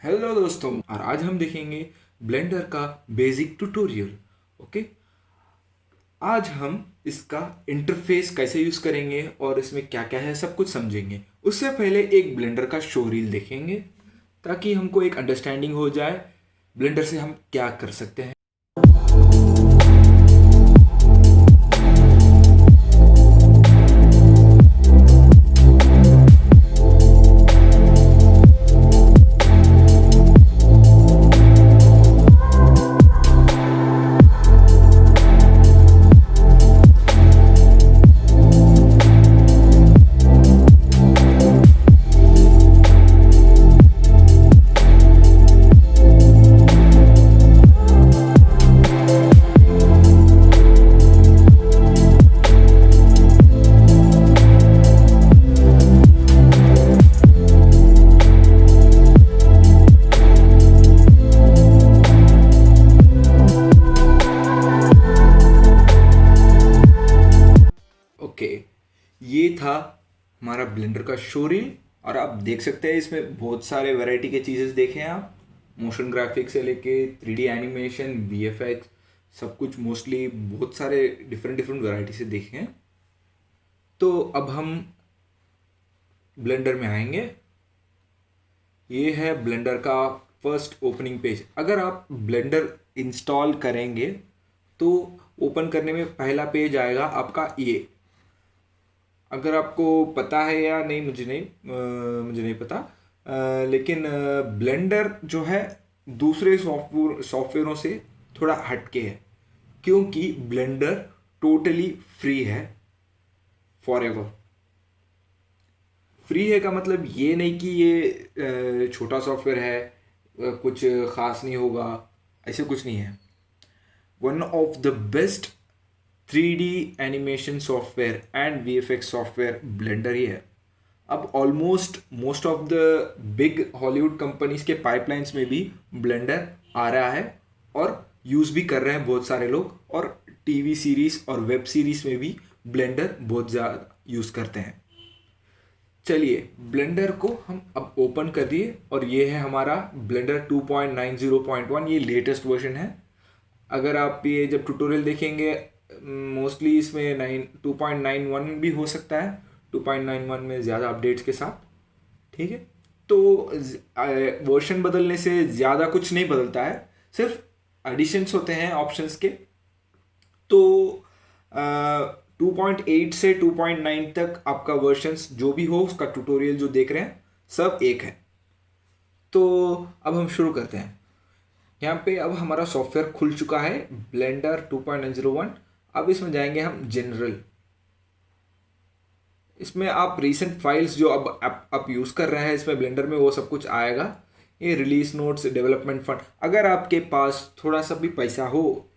Hello दोस्तों, और आज हम देखेंगे ब्लेंडर का बेसिक ट्यूटोरियल। ओके। आज हम इसका इंटरफेस कैसे यूज करेंगे और इसमें क्या क्या है सब कुछ समझेंगे। उससे पहले एक ब्लेंडर का शो रील देखेंगे ताकि हमको एक अंडरस्टैंडिंग हो जाए ब्लेंडर से हम क्या कर सकते हैं। ओके, ये था हमारा ब्लेंडर का शो रील। और आप देख सकते हैं इसमें बहुत सारे वैरायटी के चीज़ें देखे हैं आप। मोशन ग्राफिक्स से लेके 3D एनिमेशन, VFX, सब कुछ मोस्टली बहुत सारे डिफरेंट डिफरेंट वैरायटी से देखे हैं। तो अब हम ब्लेंडर में आएंगे। ये है ब्लेंडर का फर्स्ट ओपनिंग पेज। अगर आप ब्लेंडर इंस्टॉल करेंगे तो ओपन करने में पहला पेज आएगा आपका ये। अगर आपको पता है या नहीं, मुझे नहीं पता। लेकिन ब्लेंडर जो है दूसरे सॉफ्टवेयरों से थोड़ा हटके है, क्योंकि ब्लेंडर टोटली फ्री है फॉर एवर। फ्री है का मतलब ये नहीं कि ये छोटा सॉफ्टवेयर है, कुछ खास नहीं होगा, ऐसे कुछ नहीं है। One of the best 3D animation software and VFX software Blender ही है। अब almost most of the big Hollywood companies के पाइपलाइंस में भी ब्लेंडर आ रहा है और यूज़ भी कर रहे हैं बहुत सारे लोग। और टीवी सीरीज और वेब सीरीज में भी ब्लेंडर बहुत ज़्यादा यूज़ करते हैं। चलिए, ब्लेंडर को हम अब ओपन कर दिए और ये है हमारा ब्लेंडर 2.90.1। ये लेटेस्ट वर्जन है। अगर आप ये जब ट्यूटोरियल देखेंगे, मोस्टली इसमें 2.91 भी हो सकता है, 2.91 में ज़्यादा अपडेट्स के साथ। ठीक है। तो वर्जन बदलने से ज़्यादा कुछ नहीं बदलता है, सिर्फ एडिशंस होते हैं ऑप्शंस के। तो 2.8 से 2.9 तक आपका वर्जन्स जो भी हो, उसका ट्यूटोरियल जो देख रहे हैं सब एक है। तो अब हम शुरू करते हैं। यहाँ पे अब हमारा सॉफ्टवेयर खुल चुका है, ब्लेंडर 2.901। अब इसमें जाएंगे हम जनरल। इसमें आप रीसेंट फाइल्स जो अब आप यूज़ कर रहे हैं इसमें ब्लेंडर में, वो सब कुछ आएगा। ये रिलीज नोट्स, डेवलपमेंट फंड, अगर आपके पास थोड़ा सा भी पैसा हो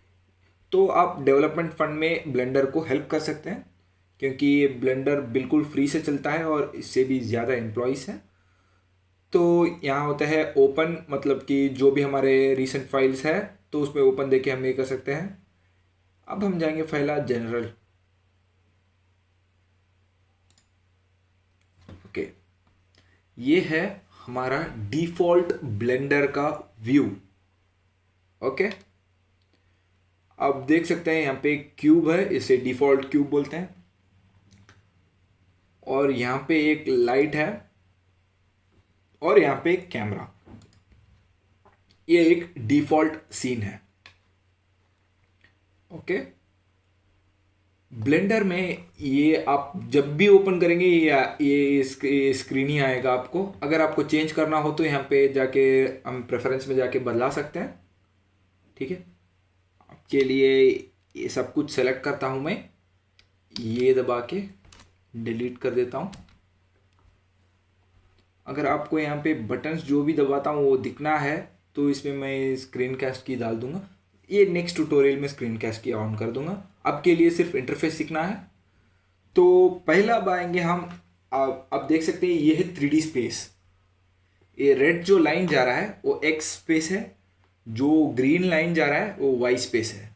तो आप डेवलपमेंट फंड में ब्लेंडर को हेल्प कर सकते हैं, क्योंकि ये ब्लेंडर बिल्कुल फ्री से चलता है और इससे भी ज़्यादा एम्प्लॉयज़ हैं। तो यहाँ होता है ओपन, मतलब कि जो भी हमारे रीसेंट फाइल्स है तो उसमें ओपन देके हम ये कर सकते हैं। अब हम जाएंगे पहला जनरल। ओके, ये है हमारा डिफॉल्ट ब्लेंडर का व्यू। ओके, अब देख सकते हैं यहाँ पे एक क्यूब है, इसे डिफॉल्ट क्यूब बोलते हैं। और यहाँ पे एक लाइट है और यहाँ पे एक कैमरा। ये एक डिफॉल्ट सीन है। ओके, ब्लेंडर में ये आप जब भी ओपन करेंगे ये स्क्रीन ही आएगा आपको। अगर आपको चेंज करना हो तो यहाँ पे जाके हम प्रेफरेंस में जाके बदला सकते हैं। ठीक है, आपके लिए ये सब कुछ सेलेक्ट करता हूँ मैं, ये दबा के डिलीट कर देता हूँ। अगर आपको यहाँ पे बटन्स जो भी दबाता हूँ वो दिखना है तो इसमें मैं स्क्रीन कास्ट की डाल दूंगा। ये नेक्स्ट ट्यूटोरियल में स्क्रीन कास्ट की ऑन कर दूंगा। अब के लिए सिर्फ इंटरफेस सीखना है। तो पहला अब आएंगे हम। आप देख सकते हैं ये है 3D स्पेस। ये रेड जो लाइन जा रहा है वो एक्स स्पेस है, जो ग्रीन लाइन जा रहा है वो वाई स्पेस है।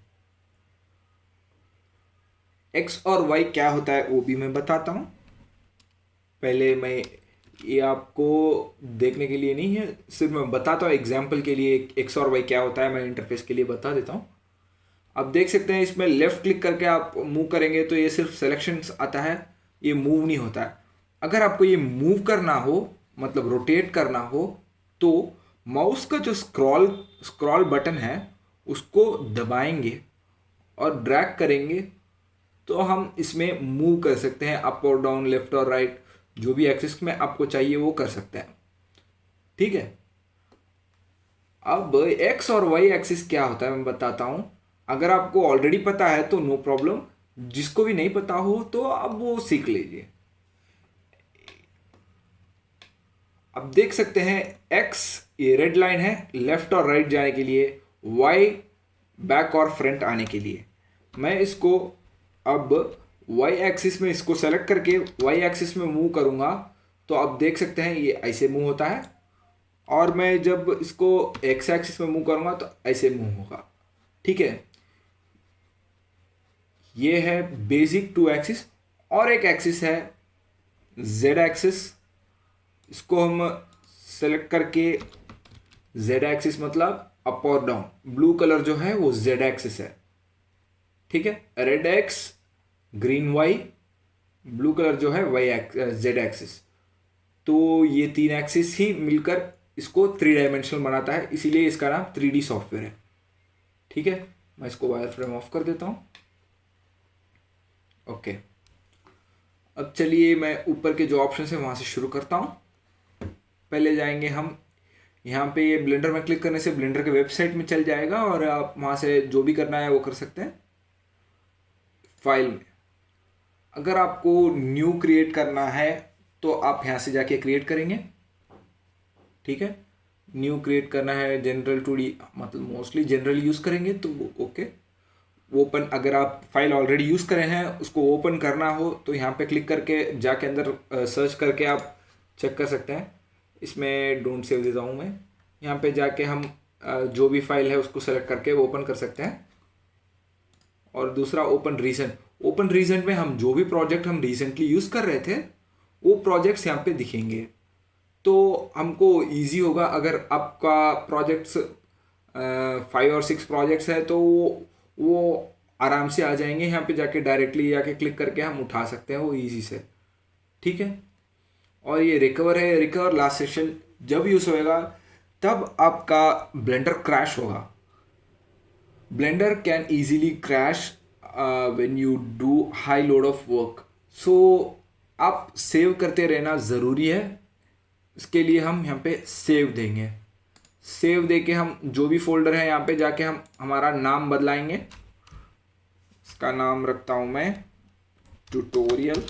एक्स और वाई क्या होता है वो भी मैं बताता हूँ। पहले मैं ये आपको देखने के लिए नहीं है, सिर्फ मैं बताता हूँ एग्जाम्पल के लिए एक्स और वाई क्या होता है, मैं इंटरफेस के लिए बता देता हूँ। आप देख सकते हैं इसमें लेफ्ट क्लिक करके आप मूव करेंगे तो ये सिर्फ सिलेक्शंस आता है, ये मूव नहीं होता है। अगर आपको ये मूव करना हो, मतलब रोटेट करना हो, तो माउस का जो स्क्रॉल स्क्रॉल बटन है उसको दबाएंगे और ड्रैग करेंगे तो हम इसमें मूव कर सकते हैं, अप और डाउन, लेफ्ट और राइट, जो भी एक्सिस में आपको चाहिए वो कर सकते हैं। ठीक है। अब एक्स और वाई एक्सिस क्या होता है मैं बताता हूं। अगर आपको ऑलरेडी पता है तो नो प्रॉब्लम, जिसको भी नहीं पता हो तो अब वो सीख लीजिए। अब देख सकते हैं एक्स ये रेड लाइन है लेफ्ट और राइट जाने के लिए, वाई बैक और फ्रंट आने के लिए। मैं इसको अब वाई एक्सिस में इसको सेलेक्ट करके वाई एक्सिस में मूव करूंगा तो आप देख सकते हैं ये ऐसे मूव होता है, और मैं जब इसको एक्स एक्सिस में मूव करूंगा तो ऐसे मूव होगा। ठीक है, ये है बेसिक टू एक्सिस। और एक एक्सिस है जेड एक्सिस, इसको हम सेलेक्ट करके जेड एक्सिस मतलब अप और डाउन, ब्लू कलर जो है वो जेड एक्सिस है। ठीक है, red X, green Y, blue colour जो है वाई जेड एक्सिस। तो ये तीन एक्सिस ही मिलकर इसको 3 डायमेंशनल बनाता है, इसीलिए इसका नाम 3D सॉफ्टवेयर है। ठीक है, मैं इसको वायर फ्रेम ऑफ कर देता हूं। ओके, अब चलिए मैं ऊपर के जो ऑप्शन है वहां से शुरू करता हूं। पहले जाएंगे हम यहाँ पे, ये ब्लेंडर में क्लिक करने से ब्लेंडर के वेबसाइट में चल जाएगा और आप वहां से जो भी करना है वो कर सकते हैं। फाइल में अगर आपको न्यू क्रिएट करना है तो आप यहाँ से जाके क्रिएट करेंगे। ठीक है, न्यू क्रिएट करना है जनरल 2D, मतलब मोस्टली जनरल यूज़ करेंगे तो ओके। ओपन, अगर आप फाइल ऑलरेडी यूज़ करे हैं उसको ओपन करना हो तो यहाँ पे क्लिक करके जाके अंदर सर्च करके आप चेक कर सकते हैं। इसमें डोंट सेव देता हूँ मैं। यहाँ पे जाके हम जो भी फाइल है उसको सेलेक्ट करके ओपन कर सकते हैं। और दूसरा ओपन रीसेंट, ओपन रीसेंट में हम जो भी प्रोजेक्ट हम रिसेंटली यूज़ कर रहे थे वो प्रोजेक्ट्स यहाँ पे दिखेंगे, तो हमको इजी होगा। अगर आपका प्रोजेक्ट्स 5 और 6 प्रोजेक्ट्स है तो वो आराम से आ जाएंगे, यहाँ पे जाके डायरेक्टली जाके क्लिक करके हम उठा सकते हैं वो इजी से। ठीक है, और ये रिकवर है, रिकवर लास्ट सेशन जब यूज़ होएगा तब आपका ब्लेंडर क्रैश होगा। Blender can easily crash when you do high load of work, so आप सेव करते रहना ज़रूरी है। इसके लिए हम यहाँ पे सेव देंगे, सेव दे के हम जो भी फोल्डर है यहाँ पे जाके हम हमारा नाम बदलाएंगे। इसका नाम रखता हूँ मैं ट्यूटोरियल,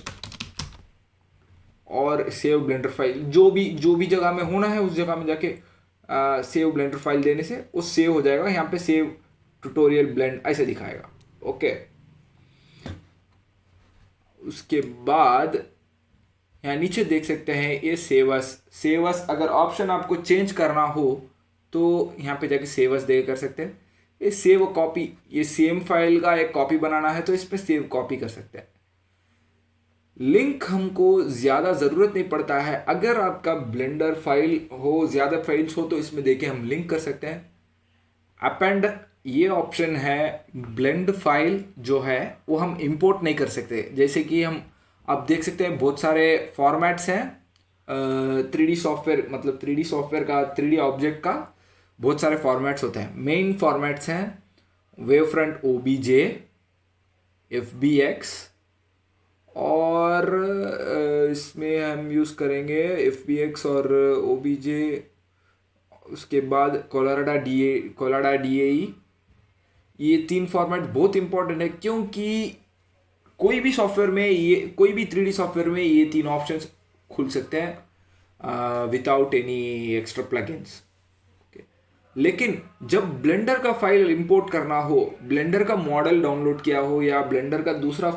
और सेव ब्लेंडर फाइल, जो भी जगह में होना है उस जगह में जाके सेव ब्लेंडर फाइल देने से वो सेव हो जाएगा। यहाँ पे सेव ट्यूटोरियल ब्लेंड ऐसे दिखाएगा। ओके, उसके बाद यहाँ नीचे देख सकते हैं ये सेव अस, अगर ऑप्शन आपको चेंज करना हो तो यहाँ पे जाके सेव अस दे कर सकते हैं। ये सेव कॉपी, ये सेम फाइल का एक कॉपी बनाना है तो इस पर सेव कॉपी कर सकते हैं। लिंक हमको ज़्यादा ज़रूरत नहीं पड़ता है, अगर आपका ब्लेंडर फाइल हो, ज़्यादा फाइल्स हो तो इसमें देके हम लिंक कर सकते हैं। अपेंड, ये ऑप्शन है, ब्लेंड फाइल जो है वो हम इंपोर्ट नहीं कर सकते। जैसे कि हम आप देख सकते हैं बहुत सारे फॉर्मेट्स हैं 3D सॉफ्टवेयर, मतलब 3D सॉफ्टवेयर का, 3D ऑब्जेक्ट का बहुत सारे फॉर्मेट्स होते हैं। मेन फॉर्मेट्स हैं वेव फ्रंट OBJ, FBX, और इसमें हम यूज़ करेंगे FBX और OBJ, उसके बाद कोलोराडा DAE। ये 3 फॉर्मेट बहुत इंपॉर्टेंट है क्योंकि कोई भी सॉफ्टवेयर में ये, कोई भी 3D सॉफ्टवेयर में ये 3 ऑप्शंस खुल सकते हैं विदाउट एनी एक्स्ट्रा प्लगइन्स। लेकिन जब ब्लेंडर का फाइल इंपोर्ट करना हो, ब्लेंडर का मॉडल डाउनलोड किया हो या ब्लेंडर का दूसरा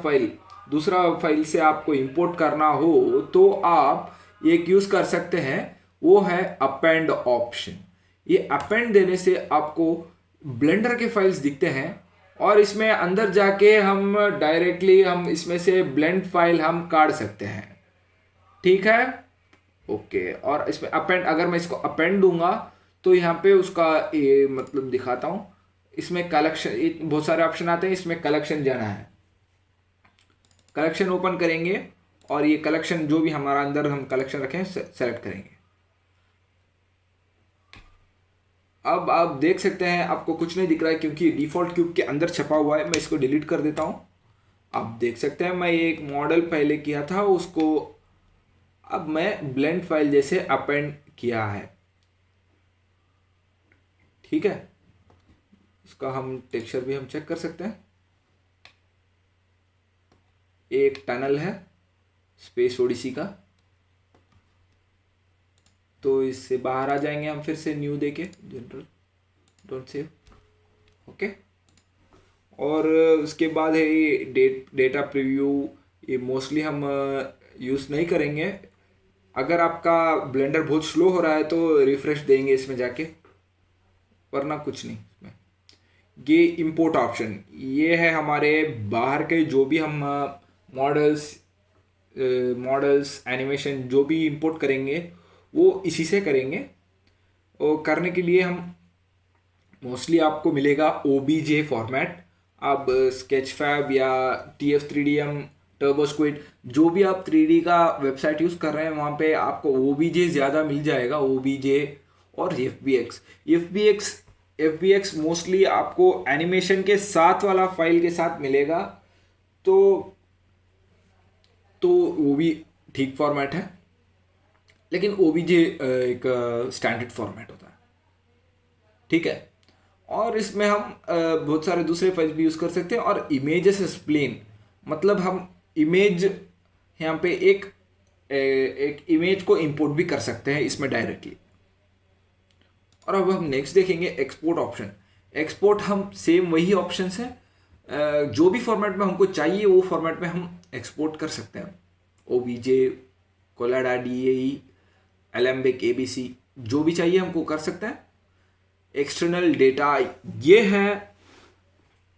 फाइल से आपको इंपोर्ट करना हो तो आप एक यूज़ कर सकते हैं, वो है अपेंड ऑप्शन। ये अपेंड देने से आपको ब्लेंडर के फाइल्स दिखते हैं और इसमें अंदर जाके हम डायरेक्टली हम इसमें से ब्लेंड फाइल हम काट सकते हैं। ठीक है, ओके, और इसमें अपेंड, अगर मैं इसको अपेंड दूंगा तो यहाँ पे उसका ये मतलब दिखाता हूँ। इसमें कलेक्शन, बहुत सारे ऑप्शन आते हैं, इसमें कलेक्शन जाना है। कलेक्शन ओपन करेंगे और ये कलेक्शन जो भी हमारा अंदर हम कलेक्शन रखें सेलेक्ट करेंगे। अब आप देख सकते हैं आपको कुछ नहीं दिख रहा है क्योंकि डिफ़ॉल्ट क्यूब के अंदर छपा हुआ है। मैं इसको डिलीट कर देता हूँ। आप देख सकते हैं मैं एक मॉडल पहले किया था उसको अब मैं ब्लेंड फाइल जैसे अपेंड किया है। ठीक है, इसका हम टेक्सचर भी हम चेक कर सकते हैं। एक टनल है स्पेस ओडिसी का, तो इससे बाहर आ जाएंगे हम फिर से न्यू देके, जनरल डोंट सेव। ओके, और उसके बाद है ये डेटा प्रीव्यू। ये मोस्टली हम यूज़ नहीं करेंगे। अगर आपका ब्लेंडर बहुत स्लो हो रहा है तो रिफ्रेश देंगे इसमें जाके, वरना कुछ नहीं इसमें। ये इंपोर्ट ऑप्शन, ये है हमारे बाहर के जो भी हम मॉडल्स एनिमेशन जो भी इंपोर्ट करेंगे वो इसी से करेंगे। और करने के लिए हम मोस्टली आपको मिलेगा OBJ फॉर्मेट। आप स्केचफैब या TF3DM, टर्बोस्क्विड, जो भी आप 3D का वेबसाइट यूज़ कर रहे हैं वहाँ पे आपको OBJ ज़्यादा मिल जाएगा, OBJ और FBX मोस्टली आपको एनिमेशन के साथ वाला फाइल के साथ मिलेगा। तो वो भी ठीक फॉर्मेट है, लेकिन OBJ एक स्टैंडर्ड फॉर्मेट होता है। ठीक है, और इसमें हम बहुत सारे दूसरे फाइल भी यूज़ कर सकते हैं। और इमेजेस स्प्लेन, मतलब हम इमेज यहाँ पे एक इमेज को इंपोर्ट भी कर सकते हैं इसमें डायरेक्टली। और अब हम नेक्स्ट देखेंगे एक्सपोर्ट ऑप्शन। एक्सपोर्ट हम सेम वही ऑप्शन है, जो भी फॉर्मेट में हमको चाहिए वो फॉर्मेट में हम एक्सपोर्ट कर सकते हैं। OBJ, colada, DAE, Alembic, ABC, जो भी चाहिए हमको कर सकते हैं। एक्सटर्नल डेटा ये है,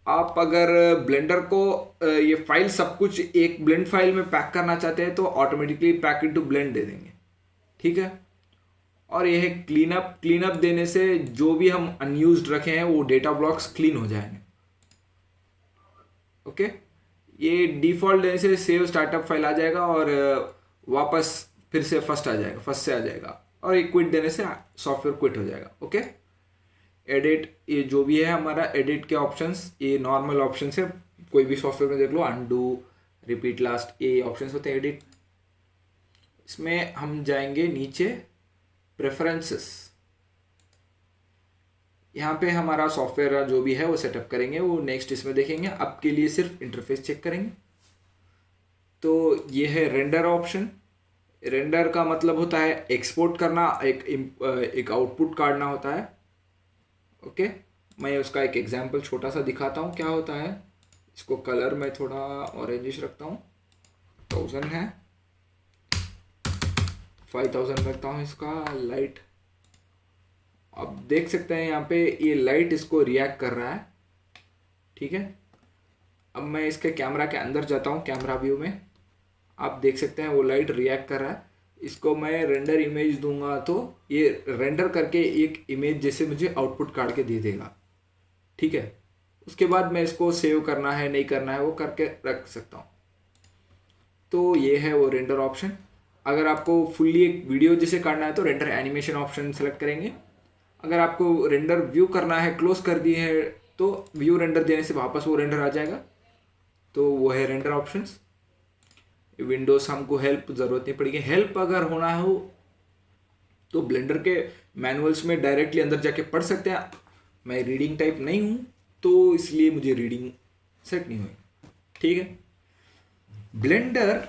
आप अगर ब्लेंडर को ये फाइल सब कुछ एक ब्लेंड फाइल में पैक करना चाहते हैं तो ऑटोमेटिकली पैक इनटू ब्लेंड दे देंगे। ठीक है, और यह है क्लीन अप देने से जो भी हम अनयूज्ड रखे हैं वो डेटा ब्लॉक्स क्लीन हो जाएंगे। ओके, ये डिफॉल्ट देने से सेव स्टार्टअप फाइल आ जाएगा और वापस फिर से फर्स्ट से आ जाएगा, और ये क्विट देने से सॉफ्टवेयर क्विट हो जाएगा। ओके, एडिट, ये जो भी है हमारा एडिट के ऑप्शंस, ये नॉर्मल ऑप्शंस है, कोई भी सॉफ्टवेयर में देख लो, अनडू, रिपीट लास्ट, ये ऑप्शंस होते हैं एडिट। इसमें हम जाएंगे नीचे प्रेफरेंसेस, यहाँ पे हमारा सॉफ्टवेयर जो भी है वो सेटअप करेंगे, वो नेक्स्ट इसमें देखेंगे। आपके लिए सिर्फ इंटरफेस चेक करेंगे। तो ये है रेंडर ऑप्शन। रेंडर का मतलब होता है एक्सपोर्ट करना, एक आउटपुट काटना होता है। ओके, मैं उसका एक एग्जांपल छोटा सा दिखाता हूँ क्या होता है। इसको कलर मैं थोड़ा ऑरेंजिश रखता हूँ, 1000 है, 5000 रखता हूँ इसका लाइट। अब देख सकते हैं यहाँ पे ये लाइट इसको रिएक्ट कर रहा है। ठीक है, अब मैं इसके कैमरा के अंदर जाता हूँ, कैमरा व्यू में आप देख सकते हैं वो लाइट रिएक्ट कर रहा है। इसको मैं रेंडर इमेज दूंगा तो ये रेंडर करके एक इमेज जैसे मुझे आउटपुट काट के दे देगा। ठीक है, उसके बाद मैं इसको सेव करना है नहीं करना है वो करके रख सकता हूँ। तो ये है वो रेंडर ऑप्शन। अगर आपको फुल्ली एक वीडियो जैसे काटना है तो रेंडर एनिमेशन ऑप्शन सेलेक्ट करेंगे। अगर आपको रेंडर व्यू करना है, क्लोज कर दिए है, तो व्यू रेंडर देने से वापस वो रेंडर आ जाएगा। तो वो है रेंडर ऑप्शंस। विंडोज हमको हेल्प ज़रूरत नहीं पड़ेगी। हेल्प अगर होना हो तो ब्लेंडर के मैनुअल्स में डायरेक्टली अंदर जाके पढ़ सकते हैं। मैं रीडिंग टाइप नहीं हूँ तो इसलिए मुझे रीडिंग सेट नहीं हुई। ठीक है, ब्लेंडर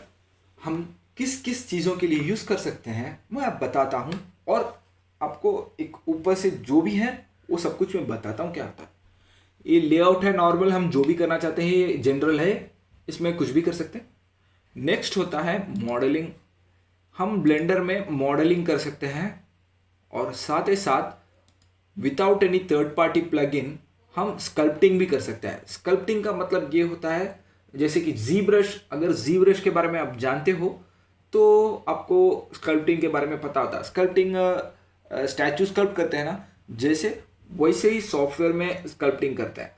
हम किस किस चीज़ों के लिए यूज़ कर सकते हैं मैं आप बताता हूँ, और आपको एक ऊपर से जो भी है वो सब कुछ मैं बताता हूँ क्या होता है। ये लेआउट है नॉर्मल, हम जो भी करना चाहते हैं, ये जनरल है, इसमें कुछ भी कर सकते हैं। नेक्स्ट होता है मॉडलिंग। हम ब्लेंडर में मॉडलिंग कर सकते हैं और साथ ही साथ without any third party plugin हम स्कल्पटिंग भी कर सकते हैं। स्कल्पटिंग का मतलब ये होता है जैसे कि जी ब्रश, अगर जी ब्रश के बारे में आप जानते हो तो आपको स्कल्पटिंग के बारे में पता होता है। स्कल्पटिंग स्टैचू स्कल्प्ट करते हैं ना, जैसे वैसे ही सॉफ्टवेयर में स्कल्पटिंग करते हैं।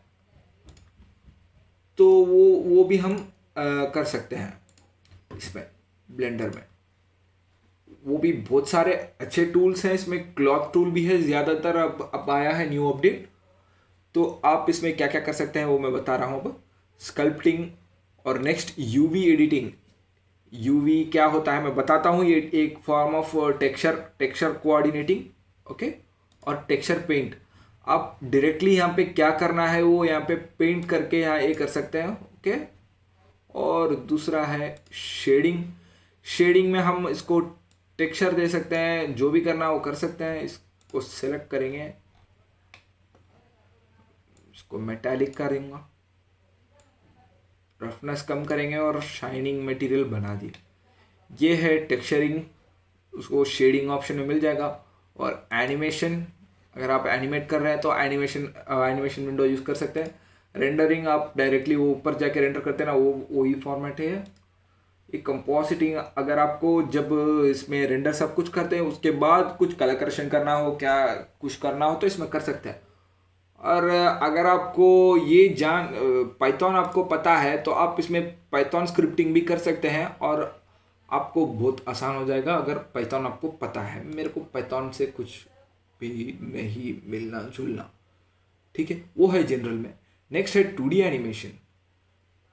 तो वो भी हम कर सकते हैं इसमें, ब्लेंडर में। वो भी बहुत सारे अच्छे टूल्स हैं इसमें। क्लॉथ टूल भी है ज़्यादातर, अब आया है न्यू अपडेट। तो आप इसमें क्या क्या कर सकते हैं वो मैं बता रहा हूँ अब। स्कल्पटिंग और नेक्स्ट यूवी एडिटिंग। यूवी क्या होता है मैं बताता हूँ। ये एक form of texture coordinating, okay. और टेक्सचर पेंट, आप डायरेक्टली यहाँ पे क्या करना है वो यहाँ पे पेंट करके यहाँ ये कर सकते हैं, ओके। और दूसरा है शेडिंग। शेडिंग में हम इसको टेक्सचर दे सकते हैं, जो भी करना है वो कर सकते हैं। इसको सेलेक्ट करेंगे, इसको मेटालिक करेंगे, रफनेस कम करेंगे और शाइनिंग मटेरियल बना दिए। ये है टेक्सचरिंग, उसको शेडिंग ऑप्शन में मिल जाएगा। और एनिमेशन, अगर आप एनिमेट कर रहे हैं तो एनिमेशन विंडो यूज़ कर सकते हैं। रेंडरिंग आप डायरेक्टली वो ऊपर जाके रेंडर करते हैं ना, वो वही फॉर्मेट है। ये कंपोजिटिंग, अगर आपको जब इसमें रेंडर सब कुछ करते हैं उसके बाद कुछ कलर करेक्शन करना हो, क्या कुछ करना हो, तो इसमें कर सकते हैं। और अगर आपको ये पाइथन आपको पता है तो आप इसमें पाइथन स्क्रिप्टिंग भी कर सकते हैं और आपको बहुत आसान हो जाएगा अगर पाइथन आपको पता है। मेरे को पाइथन से कुछ भी नहीं मिलना जुलना, ठीक है। वो है जनरल में। नेक्स्ट है 2D एनिमेशन।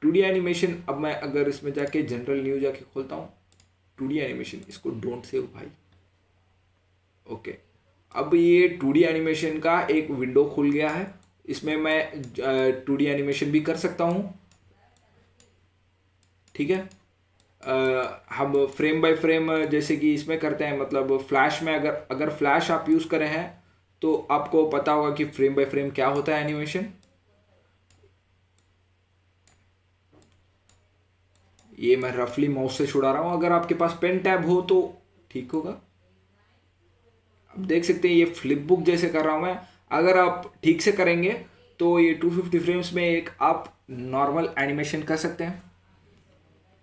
2D एनिमेशन, अब मैं अगर इसमें जाके जनरल न्यू जाके खोलता हूँ 2D एनिमेशन, इसको डोंट सेव भाई, ओके। अब ये 2D एनिमेशन का एक विंडो खुल गया है। इसमें मैं 2D एनिमेशन भी कर सकता हूँ, ठीक है। हम फ्रेम बाय फ्रेम जैसे कि इसमें करते हैं, मतलब फ्लैश में अगर फ्लैश आप यूज़ करे हैं तो आपको पता होगा कि फ्रेम बाय फ्रेम क्या होता है एनिमेशन। ये मैं रफली माउस से छुड़ा रहा हूँ, अगर आपके पास पेन टैब हो तो ठीक होगा। अब देख सकते हैं ये फ्लिप बुक जैसे कर रहा हूँ मैं। अगर आप ठीक से करेंगे तो ये 250 फ्रेम्स में एक आप नॉर्मल एनिमेशन कर सकते हैं,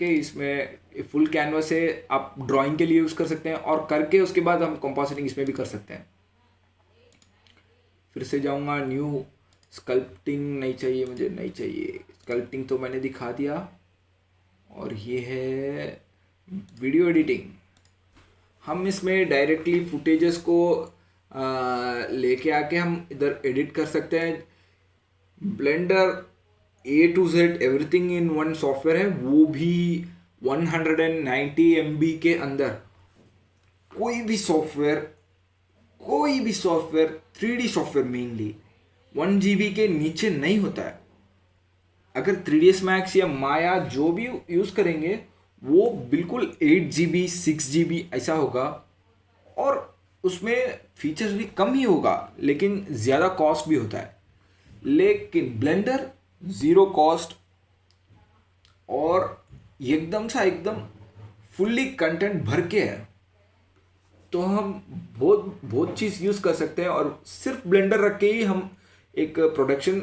कि इसमें फुल कैनवस है, आप ड्राइंग के लिए यूज़ कर सकते हैं। और करके उसके बाद हम कंपोजिटिंग इसमें भी कर सकते हैं। फिर से जाऊंगा न्यू। स्कल्पटिंग नहीं चाहिए मुझे, नहीं चाहिए स्कल्पटिंग, तो मैंने दिखा दिया। और ये है वीडियो एडिटिंग। हम इसमें डायरेक्टली फुटेजेस को लेके आके हम इधर एडिट कर सकते हैं। Blender A to Z everything in one software है, वो भी 190 MB के अंदर। कोई भी software 3D software mainly 1 GB के नीचे नहीं होता है। अगर 3ds Max या माया जो भी यूज़ करेंगे वो बिल्कुल 8 GB 6 GB ऐसा होगा। और उसमें फीचर्स भी कम ही होगा, लेकिन ज़्यादा कॉस्ट भी होता है। लेकिन ब्लेंडर ज़ीरो कॉस्ट और एकदम फुल्ली कंटेंट भर के है। तो हम बहुत बहुत चीज़ यूज़ कर सकते हैं। और सिर्फ ब्लेंडर रख के ही हम एक production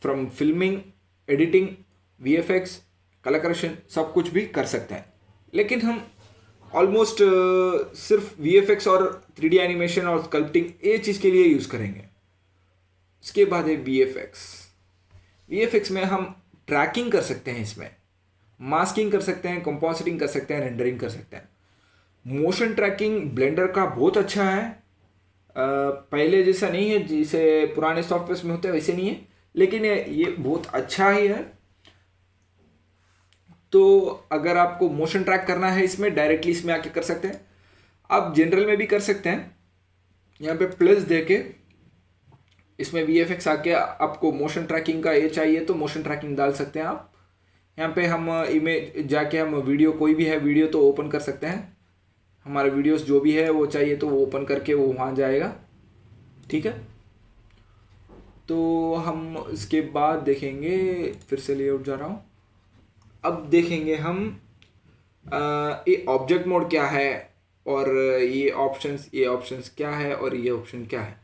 from filming, editing, VFX, colour correction सब कुछ भी कर सकते हैं। लेकिन हम ऑलमोस्ट सिर्फ VFX और 3D एनिमेशन और स्कल्पटिंग ये चीज़ के लिए यूज़ करेंगे। इसके बाद है VFX में हम ट्रैकिंग कर सकते हैं, इसमें मास्किंग कर सकते हैं, कंपोजिटिंग कर सकते हैं, रेंडरिंग कर सकते हैं। मोशन ट्रैकिंग ब्लेंडर का बहुत अच्छा है। पहले जैसा नहीं है, जैसे पुराने सॉफ्टवेयर में होता है वैसे नहीं है, लेकिन ये बहुत अच्छा ही है। तो अगर आपको मोशन ट्रैक करना है इसमें डायरेक्टली इसमें आके कर सकते हैं। आप जनरल में भी कर सकते हैं, यहाँ पे प्लस देके इसमें VFX आके आपको मोशन ट्रैकिंग का ये चाहिए तो मोशन ट्रैकिंग डाल सकते हैं आप। यहाँ पे हम इमेज जाके हम वीडियो, कोई भी है वीडियो तो ओपन कर सकते हैं। हमारे वीडियोस जो भी है वो चाहिए तो वो ओपन करके वो वहाँ जाएगा, ठीक है। तो हम इसके बाद देखेंगे, फिर से लेआउट जा रहा हूँ। अब देखेंगे हम ये ऑब्जेक्ट मोड क्या है और ये ऑप्शंस क्या है और ये ऑप्शन क्या है।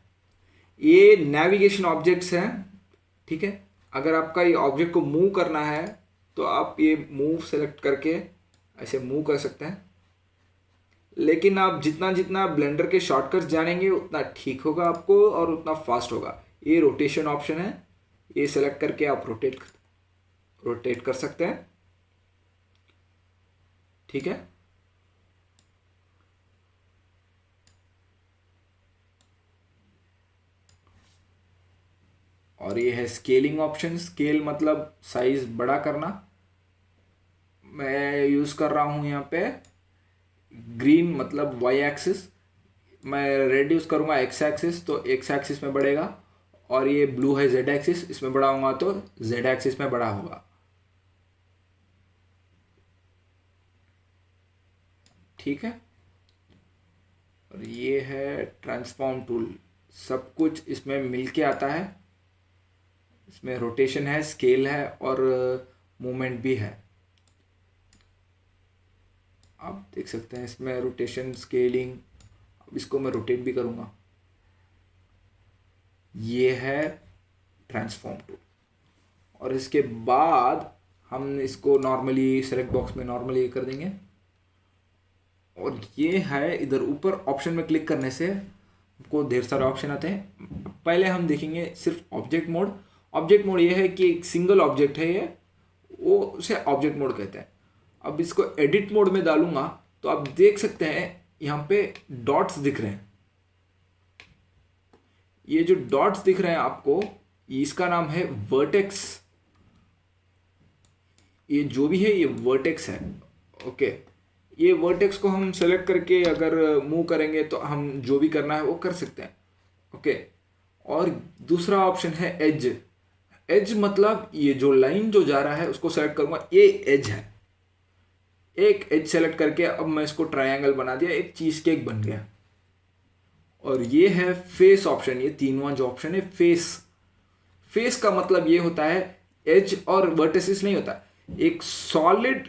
ये नेविगेशन ऑब्जेक्ट्स हैं, ठीक है। अगर आपका ये ऑब्जेक्ट को मूव करना है तो आप ये मूव सेलेक्ट करके ऐसे मूव कर सकते हैं। लेकिन आप जितना जितना ब्लेंडर के शॉर्टकट्स जानेंगे उतना ठीक होगा आपको और उतना फास्ट होगा। ये रोटेशन ऑप्शन है, ये सेलेक्ट करके आप रोटेट कर सकते हैं। ठीक है, और ये है स्केलिंग ऑप्शन। स्केल मतलब साइज बड़ा करना। मैं यूज़ कर रहा हूँ यहाँ पे ग्रीन मतलब वाई एक्सिस, मैं रेड यूज़ करूँगा एक्स एक्सिस, तो एक्स एक्सिस में बढ़ेगा। और ये ब्लू है जेड एक्सिस, इसमें बढ़ाऊंगा तो जेड एक्सिस में बड़ा होगा। ठीक है, और ये है ट्रांसफॉर्म टूल। सब कुछ इसमें मिलके आता है। इसमें रोटेशन है, स्केल है और मूवमेंट भी है। आप देख सकते हैं इसमें रोटेशन, स्केलिंग। अब इसको मैं रोटेट भी करूँगा। ये है ट्रांसफॉर्म टूल। और इसके बाद हम इसको नॉर्मली सेलेक्ट बॉक्स में नॉर्मली कर देंगे। और ये है इधर ऊपर ऑप्शन में क्लिक करने से आपको ढेर सारे ऑप्शन आते हैं। पहले हम देखेंगे सिर्फ ऑब्जेक्ट मोड। ऑब्जेक्ट मोड ये है कि एक सिंगल ऑब्जेक्ट है ये, वो उसे ऑब्जेक्ट मोड कहते हैं। अब इसको एडिट मोड में डालूंगा तो आप देख सकते हैं यहाँ पे डॉट्स दिख रहे हैं। ये जो डॉट्स दिख रहे हैं आपको, इसका नाम है वर्टेक्स। ये जो भी है ये वर्टेक्स है। ओके, ये वर्टेक्स को हम सेलेक्ट करके अगर मूव करेंगे तो हम जो भी करना है वो कर सकते हैं। ओके, और दूसरा ऑप्शन है एज। एज मतलब ये जो लाइन जो जा रहा है उसको सेलेक्ट करूंगा, ये एज है। एक एज सेलेक्ट करके अब मैं इसको ट्रायंगल बना दिया, एक चीज केक बन गया। और ये है फेस ऑप्शन। ये तीनवां जो ऑप्शन है फेस। फेस का मतलब ये होता है एज और वर्टिसेस नहीं होता, एक सॉलिड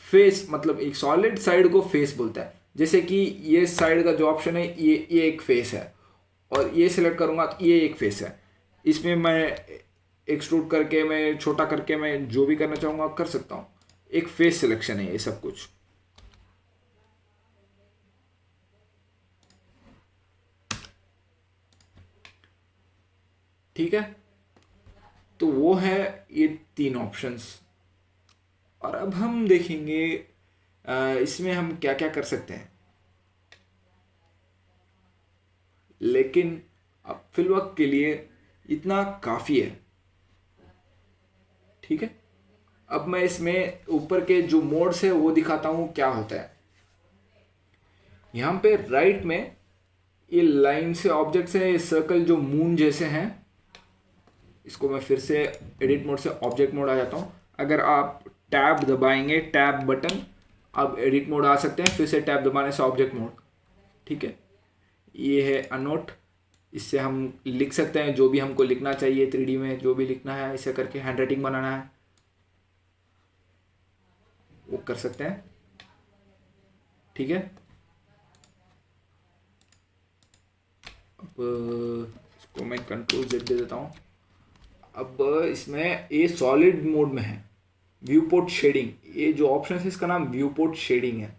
फेस, मतलब एक सॉलिड साइड को फेस बोलता है। जैसे कि ये साइड का जो ऑप्शन है ये एक फेस है, और ये सिलेक्ट करूंगा तो ये एक फेस है। इसमें मैं एक्सट्रूड करके, मैं छोटा करके, मैं जो भी करना चाहूंगा कर सकता हूँ। एक फेस सिलेक्शन है ये सब कुछ। ठीक है, तो वो है ये तीन ऑप्शंस। और अब हम देखेंगे इसमें हम क्या क्या कर सकते हैं। लेकिन अब फिलवक्त के लिए इतना काफ़ी है। ठीक है, अब मैं इसमें ऊपर के जो मोड्स है वो दिखाता हूँ क्या होता है। यहाँ पे राइट में ये लाइन से ऑब्जेक्ट्स है, ये सर्कल जो मून जैसे हैं। इसको मैं फिर से एडिट मोड से ऑब्जेक्ट मोड आ जाता हूँ। अगर आप टैब दबाएंगे, टैब बटन, अब एडिट मोड आ सकते हैं, फिर से टैब दबाने से ऑब्जेक्ट मोड। ठीक है, ये है अनोट। इससे हम लिख सकते हैं जो भी हमको लिखना चाहिए 3D में, जो भी लिखना है ऐसे करके हैंड राइटिंग बनाना है वो कर सकते हैं। ठीक है, अब इसको मैं कंट्रोल Z दे देता हूँ। अब इसमें ये सॉलिड मोड में है। व्यू पोर्ट शेडिंग, ये जो ऑप्शन है इसका नाम व्यू पोर्ट शेडिंग है।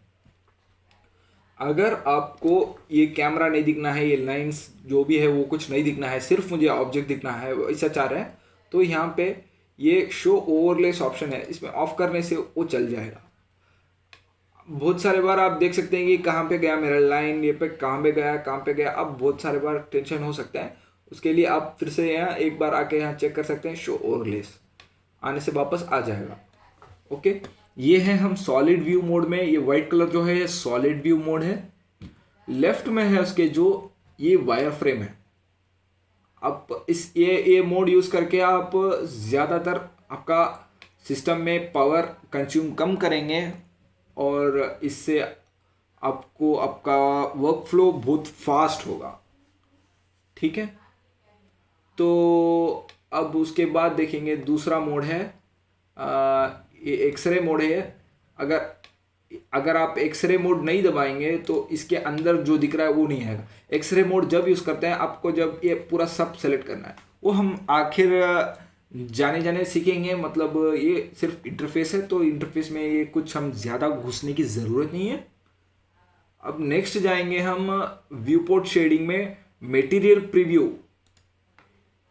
अगर आपको ये कैमरा नहीं दिखना है, ये लाइंस जो भी है वो कुछ नहीं दिखना है, सिर्फ मुझे ऑब्जेक्ट दिखना है, ऐसा चाह रहे हैं, तो यहाँ पे ये शो ओवरलेस ऑप्शन है, इसमें ऑफ करने से वो चल जाएगा। बहुत सारे बार आप देख सकते हैं कि कहाँ पे गया मेरा लाइन, ये पे कहाँ पे गया, कहाँ पे गया। अब बहुत सारे बार टेंशन हो सकता है, उसके लिए आप फिर से यहाँ एक बार आके यहाँ चेक कर सकते हैं। शो ओवरलेस आने से वापस आ जाएगा। ओके, ये है हम सॉलिड व्यू मोड में। ये वाइट कलर जो है ये सॉलिड व्यू मोड है। लेफ्ट में है उसके जो ये वायर फ्रेम है। अब इस ये मोड यूज करके आप ज़्यादातर आपका सिस्टम में पावर कंज्यूम कम करेंगे और इससे आपको आपका वर्क फ्लो बहुत फास्ट होगा। ठीक है, तो अब उसके बाद देखेंगे दूसरा मोड है ये एक्सरे मोड है। अगर आप एक्सरे मोड नहीं दबाएंगे तो इसके अंदर जो दिख रहा है वो नहीं आएगा। एक्सरे मोड जब यूज़ करते हैं आपको, जब ये पूरा सब सेलेक्ट करना है, वो हम आखिर जाने जाने सीखेंगे, मतलब ये सिर्फ इंटरफेस है, तो इंटरफेस में ये कुछ हम ज़्यादा घुसने की ज़रूरत नहीं है। अब नेक्स्ट जाएंगे हम व्यू पोर्ट शेडिंग में, मटेरियल प्रीव्यू।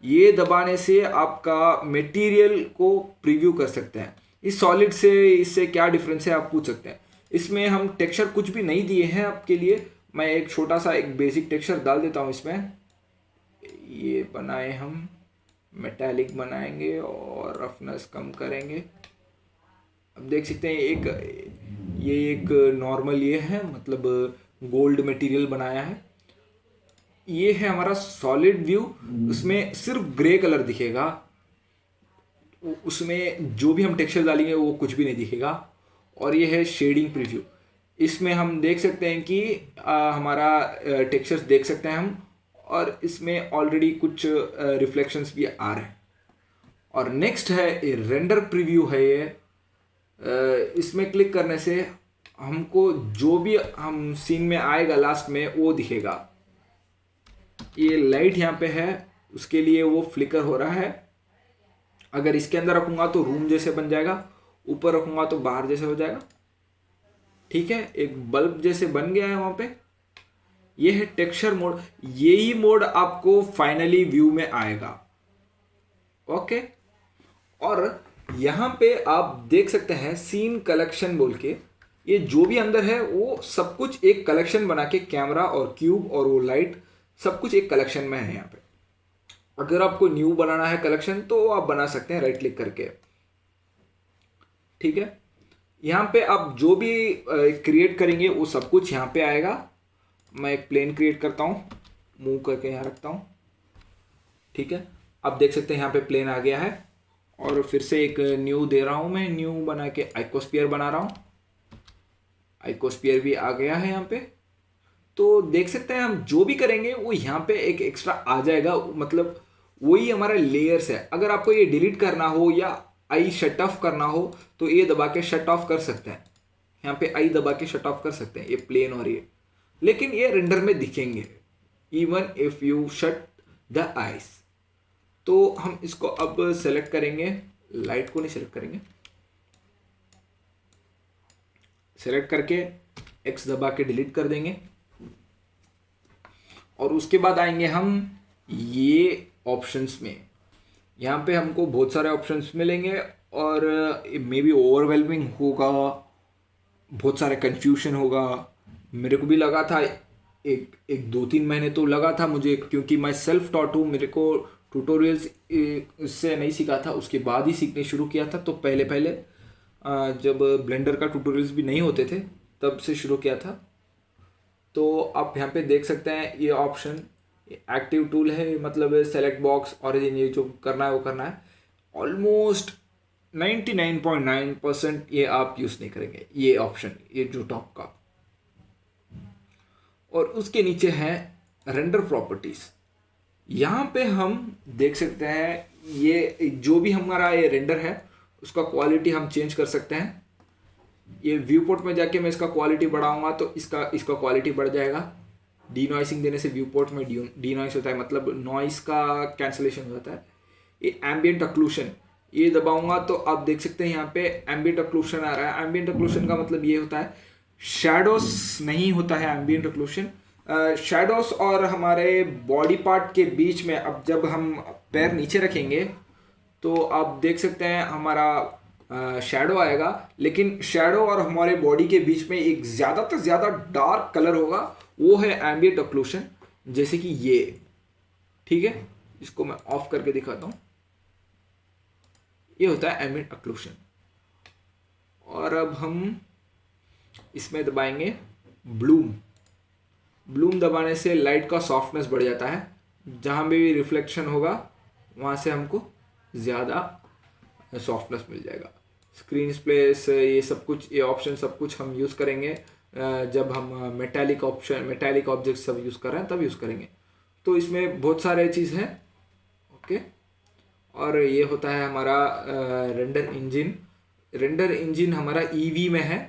ये दबाने से आपका मटेरियल को प्रीव्यू कर सकते हैं। इस सॉलिड से इससे क्या डिफरेंस है आप पूछ सकते हैं। इसमें हम टेक्सचर कुछ भी नहीं दिए हैं आपके लिए। मैं एक छोटा सा एक बेसिक टेक्सचर डाल देता हूँ इसमें। ये बनाए हम, मेटालिक बनाएंगे और रफनेस कम करेंगे। अब देख सकते हैं ये एक नॉर्मल ये है, मतलब गोल्ड मटेरियल बनाया है। ये है हमारा सॉलिड व्यू, उसमें सिर्फ ग्रे कलर दिखेगा, उसमें जो भी हम टेक्सचर डालेंगे वो कुछ भी नहीं दिखेगा। और ये है शेडिंग प्रीव्यू। इसमें हम देख सकते हैं कि हमारा टेक्सचर्स देख सकते हैं हम, और इसमें ऑलरेडी कुछ रिफ्लेक्शंस भी आ रहे हैं। और नेक्स्ट है रेंडर प्रीव्यू है ये। इसमें क्लिक करने से हमको जो भी हम सीन में आएगा लास्ट में वो दिखेगा। ये लाइट यहाँ पे है, उसके लिए वो फ्लिकर हो रहा है। अगर इसके अंदर रखूंगा तो रूम जैसे बन जाएगा, ऊपर रखूंगा तो बाहर जैसे हो जाएगा। ठीक है, एक बल्ब जैसे बन गया है वहां पे। ये है टेक्सचर मोड। यही मोड आपको फाइनली व्यू में आएगा। ओके, और यहां पे आप देख सकते हैं सीन कलेक्शन बोल के, ये जो भी अंदर है वो सब कुछ एक कलेक्शन बना के, कैमरा और क्यूब और वो लाइट सब कुछ एक कलेक्शन में है यहाँ पे। अगर आपको न्यू बनाना है कलेक्शन तो आप बना सकते हैं राइट क्लिक करके। ठीक है, यहाँ पे आप जो भी क्रिएट करेंगे वो सब कुछ यहाँ पे आएगा। मैं एक प्लेन क्रिएट करता हूँ, मूव करके यहाँ रखता हूँ। ठीक है, आप देख सकते हैं यहाँ पे प्लेन आ गया है। और फिर से एक न्यू दे रहा हूँ मैं, न्यू बना के आइकोस्फीयर बना रहा हूँ। आइकोस्फीयर भी आ गया है यहाँ पे। तो देख सकते हैं हम जो भी करेंगे वो यहाँ पे एक एक्स्ट्रा आ जाएगा, मतलब वही हमारा लेयर्स है। अगर आपको ये डिलीट करना हो या आई शट ऑफ करना हो तो ये दबा के शट ऑफ कर सकते हैं। यहाँ पे आई दबा के शट ऑफ कर सकते हैं ये प्लेन और ये, लेकिन ये रेंडर में दिखेंगे even if you shut the eyes. तो हम इसको अब सेलेक्ट करेंगे, लाइट को नहीं सेलेक्ट करेंगे, सेलेक्ट करके एक्स दबा के डिलीट कर देंगे। और उसके बाद आएंगे हम ये ऑप्शंस में। यहाँ पे हमको बहुत सारे ऑप्शंस मिलेंगे और मे बी ओवरवेलमिंग होगा, बहुत सारे कन्फ्यूजन होगा। मेरे को भी लगा था एक 2-3 महीने तो लगा था मुझे, क्योंकि मैं सेल्फ टॉट हूँ। मेरे को ट्यूटोरियल्स इससे नहीं सीखा था, उसके बाद ही सीखने शुरू किया था। तो पहले पहले जब ब्लेंडर का ट्यूटोरियल्स भी नहीं होते थे तब से शुरू किया था। तो आप यहाँ पे देख सकते हैं ये ऑप्शन एक्टिव टूल है, मतलब सेलेक्ट बॉक्स ऑरिजिन, ये जो करना है वो करना है। ऑलमोस्ट 99.9% ये आप यूज़ नहीं करेंगे ये ऑप्शन, ये जो टॉप का। और उसके नीचे है रेंडर प्रॉपर्टीज। यहाँ पे हम देख सकते हैं ये जो भी हमारा ये रेंडर है उसका क्वालिटी हम चेंज कर सकते हैं। ये व्यू पोर्ट में जाके मैं इसका क्वालिटी बढ़ाऊंगा तो इसका क्वालिटी बढ़ जाएगा। डीनॉइसिंग देने से व्यू पोर्ट में डीनॉइस होता है, मतलब नॉइस का कैंसलेशन हो जाता है। ये एम्बियंट अक्लूशन, ये दबाऊंगा तो आप देख सकते हैं यहाँ पे एम्बियंट अक्लूशन आ रहा है। एम्बियंट अक्लूशन का मतलब ये होता है शैडोस नहीं होता है एम्बियंट अक्लूशन। शैडोस और हमारे बॉडी पार्ट के बीच में, अब जब हम पैर नीचे रखेंगे तो आप देख सकते हैं हमारा शैडो आएगा, लेकिन शैडो और हमारे बॉडी के बीच में एक ज़्यादा से ज़्यादा डार्क कलर होगा, वो है एम्बियंट अक्लूशन। जैसे कि ये, ठीक है, इसको मैं ऑफ करके दिखाता हूँ। ये होता है एम्बियंट अक्लूशन। और अब हम इसमें दबाएंगे ब्लूम। ब्लूम दबाने से लाइट का सॉफ्टनेस बढ़ जाता है, जहाँ भी रिफ्लेक्शन होगा वहाँ से हमको ज़्यादा सॉफ्टनेस मिल जाएगा। स्क्रीन स्पेस, ये सब कुछ, ये ऑप्शन सब कुछ हम यूज़ करेंगे जब हम मेटालिक ऑब्जेक्ट सब यूज़ कर रहे हैं तब यूज़ करेंगे। तो इसमें बहुत सारे चीज़ हैं। ओके, और ये होता है हमारा रेंडर इंजन। रेंडर इंजन हमारा ईवी में है।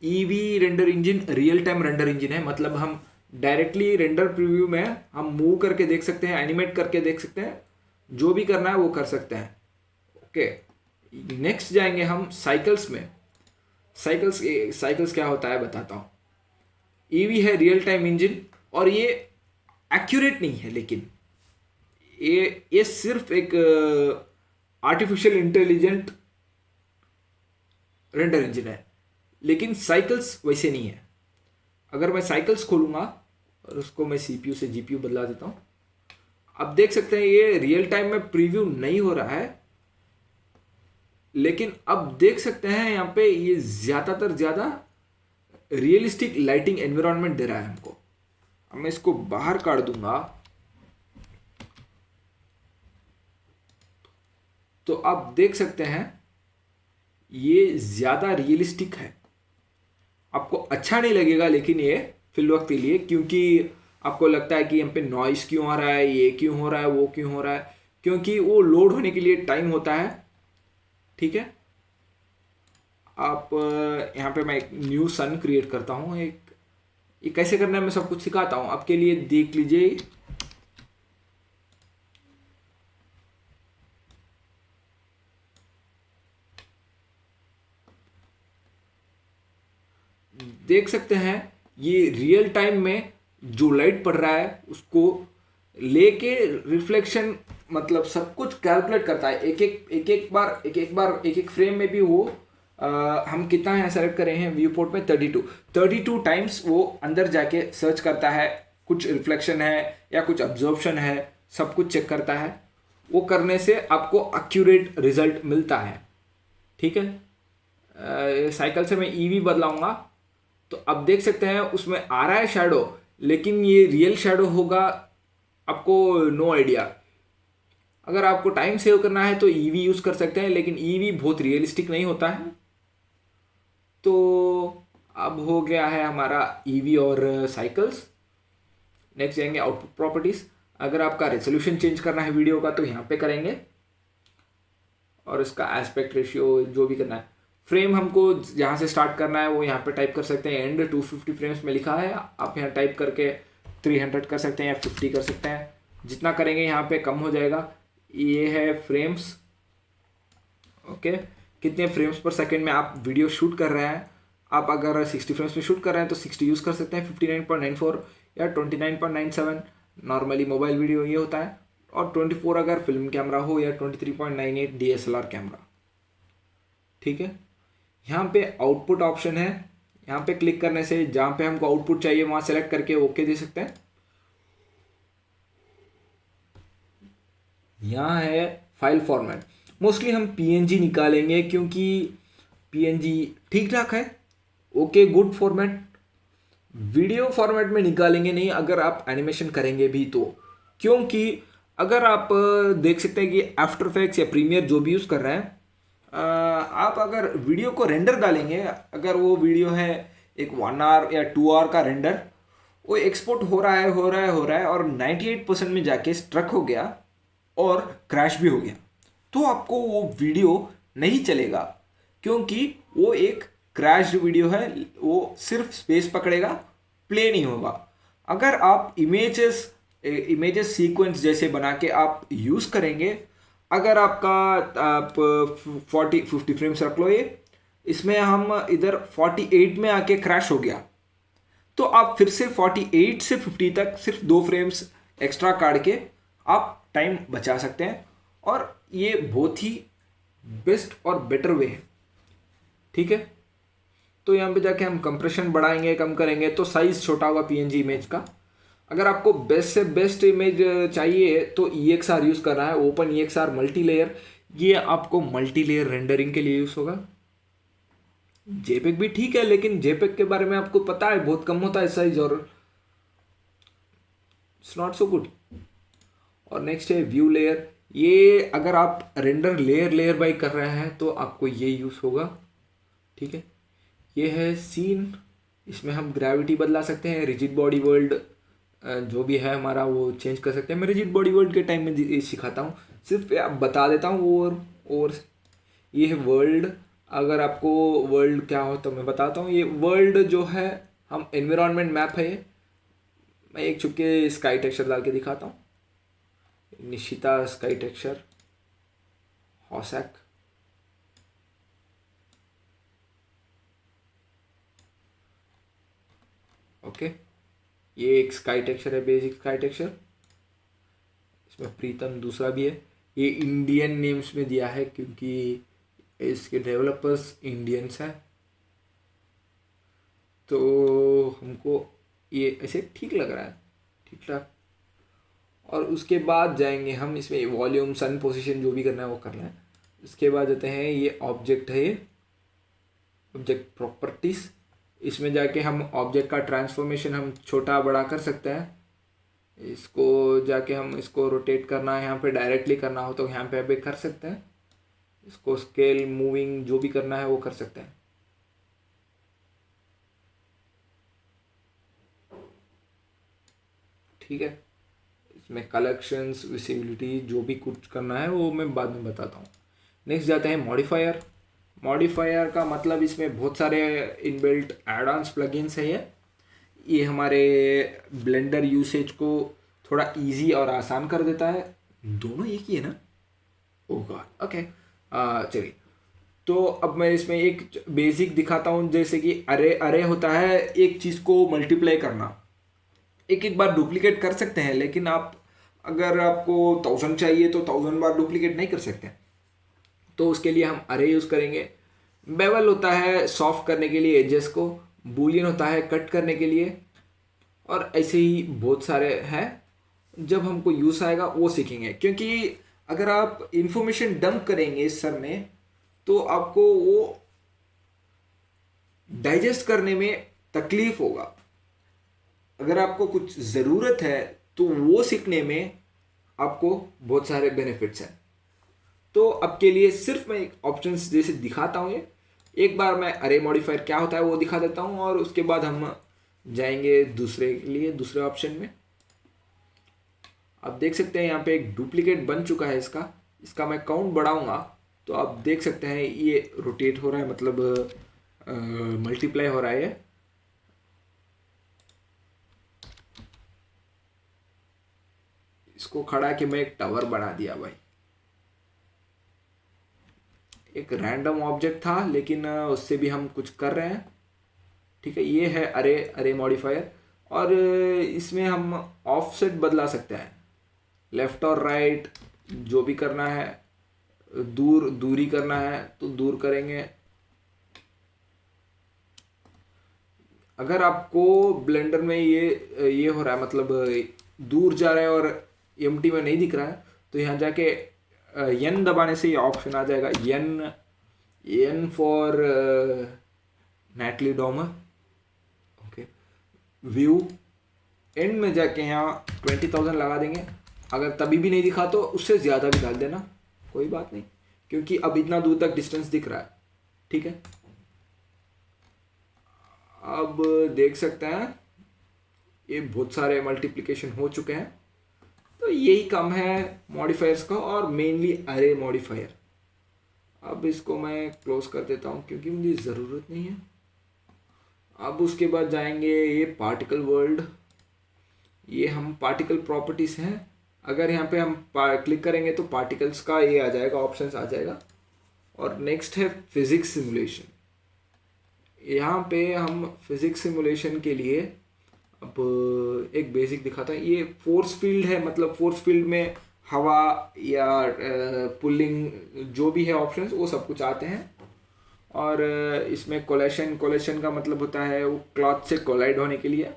EV render engine real time render engine है, मतलब हम डायरेक्टली रेंडर प्रीव्यू में हम मूव करके देख सकते हैं, एनिमेट करके देख सकते हैं, जो भी करना है वो कर सकते हैं। ओके, नेक्स्ट जाएंगे हम साइकिल्स में। साइकिल्स क्या होता है बताता हूँ। ईवी है रियल टाइम इंजन, और ये एक्यूरेट नहीं है, लेकिन ये सिर्फ एक आर्टिफिशियल इंटेलिजेंट रेंडर इंजन है, लेकिन साइकिल्स वैसे नहीं है। अगर मैं साइकिल्स खोलूंगा और उसको मैं सीपीयू से जीपीयू बदला देता हूं, आप देख सकते हैं ये रियल टाइम में प्रीव्यू नहीं हो रहा है, लेकिन अब देख सकते हैं यहां पे ये ज्यादा रियलिस्टिक लाइटिंग एनवायरनमेंट दे रहा है हमको। अब मैं इसको बाहर काट दूंगा तो आप देख सकते हैं ये ज्यादा रियलिस्टिक है। आपको अच्छा नहीं लगेगा, लेकिन ये फिलवक्त के लिए, क्योंकि आपको लगता है कि यहाँ पे नॉइस क्यों आ रहा है, ये क्यों हो रहा है, वो क्यों हो रहा है, क्योंकि वो लोड होने के लिए टाइम होता है। ठीक है, आप यहाँ पे मैं एक न्यू सन क्रिएट करता हूँ। ये कैसे करना है मैं सब कुछ सिखाता हूँ, आपके लिए देख लीजिए। देख सकते हैं ये रियल टाइम में जो लाइट पड़ रहा है उसको लेके रिफ्लेक्शन, मतलब सब कुछ कैलकुलेट करता है। एक एक फ्रेम में भी वो हम कितना है सेलेक्ट करें हैं व्यू पोर्ट में 32 टाइम्स वो अंदर जाके सर्च करता है, कुछ रिफ्लेक्शन है या कुछ अब्जॉर्प्शन है, सब कुछ चेक करता है। वो करने से आपको एक्यूरेट रिजल्ट मिलता है। ठीक है, साइकिल से मैं ईवी बदलाऊंगा तो अब देख सकते हैं उसमें आ रहा है शैडो, लेकिन ये रियल शैडो होगा आपको नो आइडिया। अगर आपको टाइम सेव करना है तो ईवी यूज कर सकते हैं, लेकिन ईवी बहुत रियलिस्टिक नहीं होता है। तो अब हो गया है हमारा ईवी और साइकिल्स। नेक्स्ट जाएंगे आउटपुट प्रॉपर्टीज। अगर आपका रेजोल्यूशन चेंज करना है वीडियो का तो यहाँ पे करेंगे, और इसका एस्पेक्ट रेशियो जो भी करना है। फ्रेम हमको जहाँ से स्टार्ट करना है वो यहाँ पे टाइप कर सकते हैं। एंड 250 फ्रेम्स में लिखा है, आप यहाँ टाइप करके 300 कर सकते हैं या 50 कर सकते हैं। जितना करेंगे यहाँ पे कम हो जाएगा। ये है फ्रेम्स। ओके, कितने फ्रेम्स पर सेकेंड में आप वीडियो शूट कर रहे हैं। आप अगर 60 फ्रेम्स में शूट कर रहे हैं तो 60 यूज़ कर सकते हैं, 59.94 या 29.97 नॉर्मली मोबाइल वीडियो ये होता है, और 24 अगर फिल्म कैमरा हो या 23.98 DSLR कैमरा। ठीक है, यहाँ पे आउटपुट ऑप्शन है, यहाँ पे क्लिक करने से जहाँ पे हमको आउटपुट चाहिए वहाँ सेलेक्ट करके ओके दे सकते हैं। यहाँ है फाइल फॉर्मेट। मोस्टली हम पीएनजी निकालेंगे क्योंकि पीएनजी ठीक ठाक है, okay good format. Video format में निकालेंगे नहीं अगर आप एनिमेशन करेंगे भी तो, क्योंकि अगर आप देख सकते हैं कि आफ्टर इफेक्ट्स या प्रीमियर जो भी यूज़ कर रहे हैं, आप अगर वीडियो को रेंडर डालेंगे, अगर वो वीडियो है एक 1 आवर या 2 आवर का रेंडर, वो एक्सपोर्ट हो रहा है और 98% में जाके स्ट्रक हो गया और क्रैश भी हो गया, तो आपको वो वीडियो नहीं चलेगा, क्योंकि वो एक क्रैश्ड वीडियो है। वो सिर्फ स्पेस पकड़ेगा, प्ले नहीं होगा। अगर आप इमेजेस सीक्वेंस जैसे बना के आप यूज़ करेंगे, अगर आपका आप 50 फ्रेम्स रख लो, ये इसमें हम इधर 48 में आके क्रैश हो गया, तो आप फिर से 48 से 50 तक सिर्फ 2 फ्रेम्स एक्स्ट्रा काट के आप टाइम बचा सकते हैं, और ये बहुत ही बेस्ट और बेटर वे है। ठीक है, तो यहाँ पे जाके हम कंप्रेशन बढ़ाएंगे, कम करेंगे तो साइज छोटा होगा पीएनजी इमेज का। अगर आपको बेस्ट से बेस्ट इमेज चाहिए तो EXR यूज़ करना है, ओपन EXR मल्टी लेयर। ये आपको मल्टी लेयर रेंडरिंग के लिए यूज़ होगा। जेपेग भी ठीक है, लेकिन जेपेग के बारे में आपको पता है बहुत कम होता है साइज, और इट्स नॉट सो गुड। और नेक्स्ट है व्यू लेयर। ये अगर आप रेंडर लेयर बाई कर रहे हैं तो आपको ये यूज़ होगा। ठीक है, ये है सीन। इसमें हम ग्रेविटी बदला सकते हैं, रिजिड बॉडी वर्ल्ड जो भी है हमारा वो चेंज कर सकते हैं। मैं रिजिड बॉडी वर्ल्ड के टाइम में सिखाता हूँ, सिर्फ आप बता देता हूँ। और ये है वर्ल्ड। अगर आपको वर्ल्ड क्या हो तो मैं बताता हूँ। ये वर्ल्ड जो है हम एनवायरनमेंट मैप है ये। मैं एक चुपके स्काई टेक्सचर डाल के दिखाता हूँ। Nishita sky texture, Hosek. Okay, ये एक स्काई टेक्सचर है, बेसिक स्काई टेक्सचर। इसमें प्रीतम दूसरा भी है, ये इंडियन नेम्स में दिया है क्योंकि इसके डेवलपर्स इंडियंस हैं, तो हमको ये ऐसे ठीक लग रहा है, ठीक ठाक। और उसके बाद जाएंगे हम इसमें वॉल्यूम, सन पोजीशन, जो भी करना है वो करना है। उसके बाद जाते हैं, ये ऑब्जेक्ट है, ये ऑब्जेक्ट प्रॉपर्टीज। इसमें जाके हम ऑब्जेक्ट का ट्रांसफॉर्मेशन हम छोटा बड़ा कर सकते हैं। इसको जाके हम इसको रोटेट करना है, यहाँ पे डायरेक्टली करना हो तो यहाँ पे भी कर सकते हैं। इसको स्केल, मूविंग, जो भी करना है वो कर सकते हैं। ठीक है, इसमें कलेक्शंस, विजिबिलिटी, जो भी कुछ करना है वो मैं बाद में बताता हूँ। नेक्स्ट जाते हैं मॉडिफायर। मॉडिफायर का मतलब इसमें बहुत सारे इनबिल्ट एड-ऑन्स प्लगइन्स है। ये हमारे ब्लेंडर यूसेज को थोड़ा इजी और आसान कर देता है। दोनों एक ही है ना? ओह गॉड, ओके। चलिए, तो अब मैं इसमें एक बेसिक दिखाता हूँ। जैसे कि अरे अरे होता है, एक चीज़ को मल्टीप्लाई करना। एक एक बार डुप्लीकेट कर सकते हैं, लेकिन आप अगर आपको 1000 चाहिए तो 1000 बार डुप्लीकेट नहीं कर सकते। तो उसके लिए हम अरे यूज़ करेंगे। बेवल होता है सॉफ्ट करने के लिए एजेस को, बूलियन होता है कट करने के लिए, और ऐसे ही बहुत सारे हैं। जब हमको यूज़ आएगा वो सीखेंगे, क्योंकि अगर आप इंफॉर्मेशन डंप करेंगे इस सर में तो आपको वो डाइजेस्ट करने में तकलीफ होगा। अगर आपको कुछ ज़रूरत है तो वो सीखने में आपको बहुत सारे बेनिफिट्स हैं। तो अब के लिए सिर्फ मैं ऑप्शंस जैसे दिखाता हूँ, ये एक बार मैं अरे मॉडिफायर क्या होता है वो दिखा देता हूँ, और उसके बाद हम जाएंगे दूसरे के लिए, दूसरे ऑप्शन में। आप देख सकते हैं यहाँ पे एक डुप्लीकेट बन चुका है इसका। इसका मैं काउंट बढ़ाऊंगा तो आप देख सकते हैं ये रोटेट हो रहा है, मतलब मल्टीप्लाई हो रहा है। इसको खड़ा कि मैं एक टावर बना दिया भाई। एक रैंडम ऑब्जेक्ट था, लेकिन उससे भी हम कुछ कर रहे हैं। ठीक है, ये है अरे अरे मॉडिफायर, और इसमें हम ऑफसेट बदला सकते हैं, लेफ्ट और राइट, जो भी करना है। दूरी करना है तो दूर करेंगे। अगर आपको ब्लेंडर में ये हो रहा है, मतलब दूर जा रहा है और एम्प्टी में नहीं दिख रहा है, तो यहाँ जाके एन दबाने से ये ऑप्शन आ जाएगा, N for Natalie Dormer. Okay, view end में जाके यहाँ 20,000 लगा देंगे। अगर तभी भी नहीं दिखा तो उससे ज़्यादा भी डाल देना, कोई बात नहीं, क्योंकि अब इतना दूर तक डिस्टेंस दिख रहा है। ठीक है, अब देख सकते हैं ये बहुत सारे मल्टीप्लिकेशन हो चुके हैं। तो यही काम है मॉडिफायर्स का, और मेनली अरे मॉडिफायर। अब इसको मैं क्लोज कर देता हूँ क्योंकि मुझे ज़रूरत नहीं है। अब उसके बाद जाएंगे ये पार्टिकल वर्ल्ड। ये हम पार्टिकल प्रॉपर्टीज़ हैं। अगर यहाँ पे हम क्लिक करेंगे तो पार्टिकल्स का ये आ जाएगा, ऑप्शंस आ जाएगा। और नेक्स्ट है फिजिक्स सिमुलेशन। यहाँ पे हम फिजिक्स सिमुलेशन के लिए अब एक बेसिक दिखाता है। ये फोर्स फील्ड है, मतलब फोर्स फील्ड में हवा या पुलिंग, जो भी है ऑप्शंस, वो सब कुछ आते हैं। और इसमें कोलेशन का मतलब होता है वो क्लॉथ से कोलाइड होने के लिए।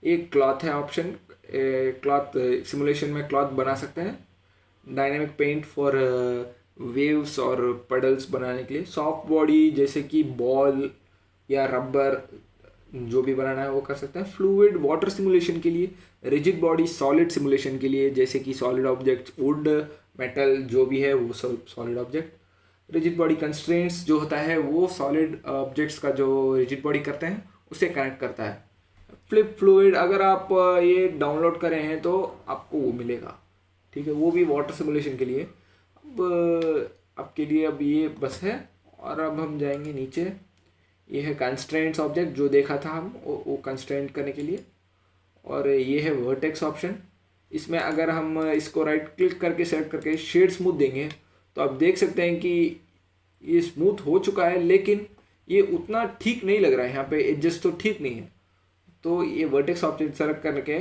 एक क्लॉथ है ऑप्शन, क्लॉथ सिमुलेशन में क्लॉथ बना सकते हैं। डायनेमिक पेंट फॉर वेव्स और पडल्स बनाने के लिए। सॉफ्ट बॉडी जैसे कि बॉल या रबर, जो भी बनाना है वो कर सकते हैं। फ्लूइड वाटर सिमुलेशन के लिए। रिजिड बॉडी सॉलिड सिमुलेशन के लिए, जैसे कि सॉलिड ऑब्जेक्ट, वुड, मेटल, जो भी है वो सब solid object. Rigid body constraints जो होता है वो सॉलिड ऑब्जेक्ट्स का जो रिजिड बॉडी करते हैं उससे कनेक्ट करता है। फ्लिप फ्लूइड, अगर आप ये डाउनलोड करें हैं तो आपको वो मिलेगा। ठीक है, वो भी वाटर सिमुलेशन के लिए। अब आपके लिए अब ये बस है। और अब हम जाएंगे नीचे। ये है कंस्ट्रेंट्स ऑब्जेक्ट, जो देखा था हम, वो कंस्ट्रेंट करने के लिए। और ये है वर्टेक्स ऑप्शन। इसमें अगर हम इसको राइट क्लिक करके सेलेक्ट करके शेड स्मूथ देंगे तो आप देख सकते हैं कि ये स्मूथ हो चुका है, लेकिन ये उतना ठीक नहीं लग रहा है। यहाँ पे एडजस्ट तो ठीक नहीं है, तो ये वर्टेक्स ऑब्जेक्ट सेलेक्ट करके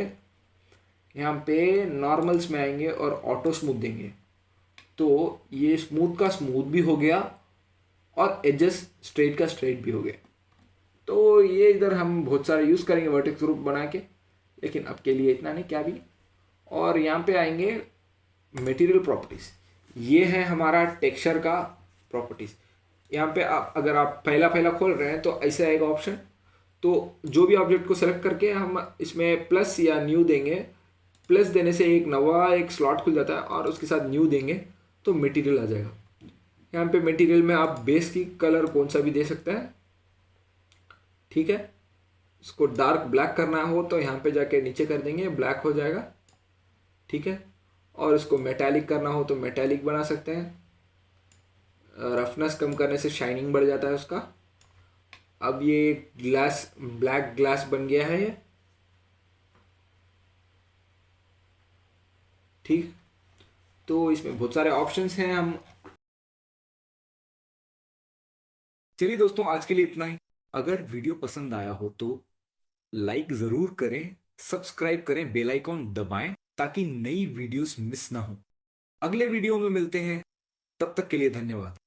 यहाँ पे नॉर्मल्स में आएंगे और ऑटो स्मूथ देंगे, तो ये स्मूथ का स्मूथ भी हो गया और एजेस स्ट्रेट का स्ट्रेट भी हो गया। तो ये इधर हम बहुत सारे यूज़ करेंगे वर्टेक्स ग्रुप बना के, लेकिन अब के लिए इतना नहीं, क्या भी। और यहाँ पे आएंगे मटेरियल प्रॉपर्टीज़, ये है हमारा टेक्सचर का प्रॉपर्टीज़। यहाँ पे आप अगर आप पहला खोल रहे हैं तो ऐसे आएगा ऑप्शन, तो जो भी ऑब्जेक्ट को सेलेक्ट करके हम इसमें प्लस या न्यू देंगे, प्लस देने से एक नवा एक स्लॉट खुल जाता है और उसके साथ न्यू देंगे तो मटेरियल आ जाएगा। यहाँ पे मटेरियल में आप बेस की कलर कौन सा भी दे सकते हैं, ठीक है। इसको डार्क ब्लैक करना हो तो यहाँ पे जाके नीचे कर देंगे, ब्लैक हो जाएगा, ठीक है। और इसको मेटालिक करना हो तो मेटालिक बना सकते हैं, रफनेस कम करने से शाइनिंग बढ़ जाता है उसका। अब ये ग्लास, ब्लैक ग्लास बन गया है ये, ठीक। तो इसमें बहुत सारे ऑप्शंस हैं। हम चलिए दोस्तों, आज के लिए इतना ही। अगर वीडियो पसंद आया हो तो लाइक ज़रूर करें, सब्सक्राइब करें, बेल आइकॉन दबाएं ताकि नई वीडियोस मिस ना हो। अगले वीडियो में मिलते हैं, तब तक के लिए धन्यवाद।